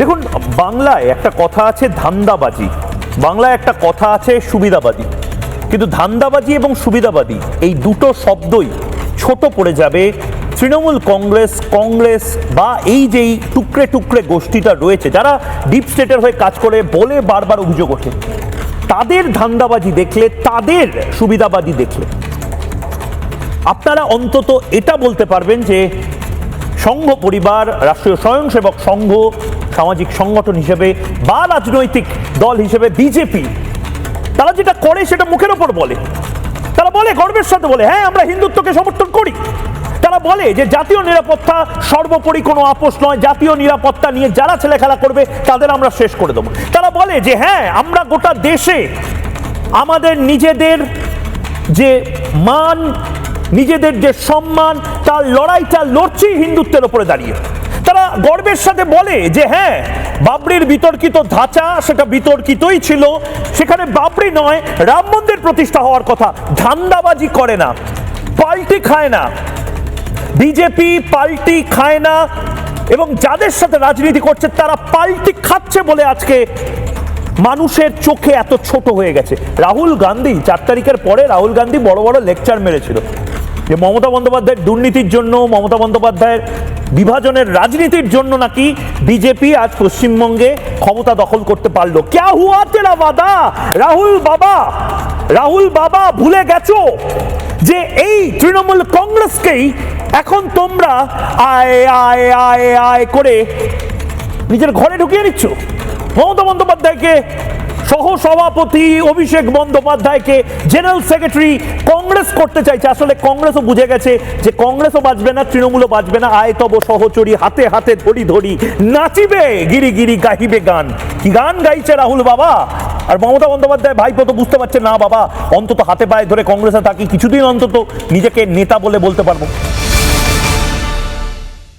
দেখুন, বাংলায় একটা কথা আছে ধান্দাবাজি, বাংলায় একটা কথা আছে সুবিধাবাদী, কিন্তু ধান্দাবাজি এবং সুবিধাবাদী এই দুটো শব্দই ছোট পড়ে যাবে তৃণমূল কংগ্রেস বা এই যেই টুকরে টুকরে গোষ্ঠীটা রয়েছে যারা ডিপ স্টেটের হয়ে কাজ করে বলে বারবার অভিযোগ ওঠে, তাদের ধান্দাবাজি দেখলে, তাদের সুবিধাবাদী দেখলে আপনারা অন্তত এটা বলতে পারবেন যে সংঘ পরিবার, রাষ্ট্রীয় স্বয়ংসেবক সংঘ, সামাজিক সংগঠন হিসেবে বা রাজনৈতিক দল হিসেবে বিজেপি তারা যেটা করে সেটা মুখের ওপর বলে। তারা বলে, গর্বের সাথে বলে, হ্যাঁ আমরা হিন্দুত্বকে সমর্থন করি। তারা বলে যে জাতীয় নিরাপত্তা সর্বোপরি কোনো আপোষ নয়, জাতীয় নিরাপত্তা নিয়ে যারা ছেলে খেলা করবে তাদের আমরা শেষ করে দেবো। তারা বলে যে হ্যাঁ আমরা গোটা দেশে আমাদের নিজেদের যে মান, নিজেদের যে সম্মান, তার লড়াইটা লড়ছি হিন্দুত্বের ওপরে দাঁড়িয়ে। তারা গর্বের সাথে বলে যে হ্যাঁ বাবরির বিতর্কিত ধাঁচা সেটা বিতর্কিতই ছিল, সেখানে বাবরি নয় রাম মন্দির প্রতিষ্ঠা হওয়ার কথা। ধান্দাবাজি করে না, পাল্টি খায় না, বিজেপি পাল্টি খায় না, এবং যাদের সাথে রাজনীতি করছে তারা পাল্টি খাচ্ছে বলে আজকে মানুষের চোখে এত ছোট হয়ে গেছে। রাহুল গান্ধী 4 তারিখের পরে রাহুল গান্ধী বড় বড় লেকচার মেরেছিল যে মমতা বন্দ্যোপাধ্যায়ের দুর্নীতির জন্য, মমতা বন্দ্যোপাধ্যায়ের বিভাজনের রাজনীতির জন্য নাকি বিজেপি আজ পশ্চিমবঙ্গে ক্ষমতা দখল করতে পারলো। ক্যা হুয়া তেরা ওয়াদা রাহুল বাবা ভুলে গেছো যে এই তৃণমূল কংগ্রেসকেই এখন তোমরা আয় আয় আয় আয় করে নিজের ঘরে ঢুকিয়ে নিচ্ছ। মমতা বন্দ্যোপাধ্যায়কে সহ সভাপতি, অভিষেক বন্দ্যোপাধ্যায়কে জেনারেল সেক্রেটারি কংগ্রেস করতে চাইছে। আসলে কংগ্রেসও বুঝে গেছে যে কংগ্রেসও বাঁচবে না, তৃণমূলও বাঁচবে না। আয় তব সহচরী হাতে হাতে ধরি ধরি নাচিবে গিরি গিরি গাহিবে গান। কি গান গাইছে রাহুল বাবা? আর মমতা বন্দ্যোপাধ্যায় ভাইপো তো বুঝতে পারছে না বাবা, অন্তত হাতে পায়ে ধরে কংগ্রেসে থাকি, কিছুদিন অন্তত নিজেকে নেতা বলে বলতে পারবো।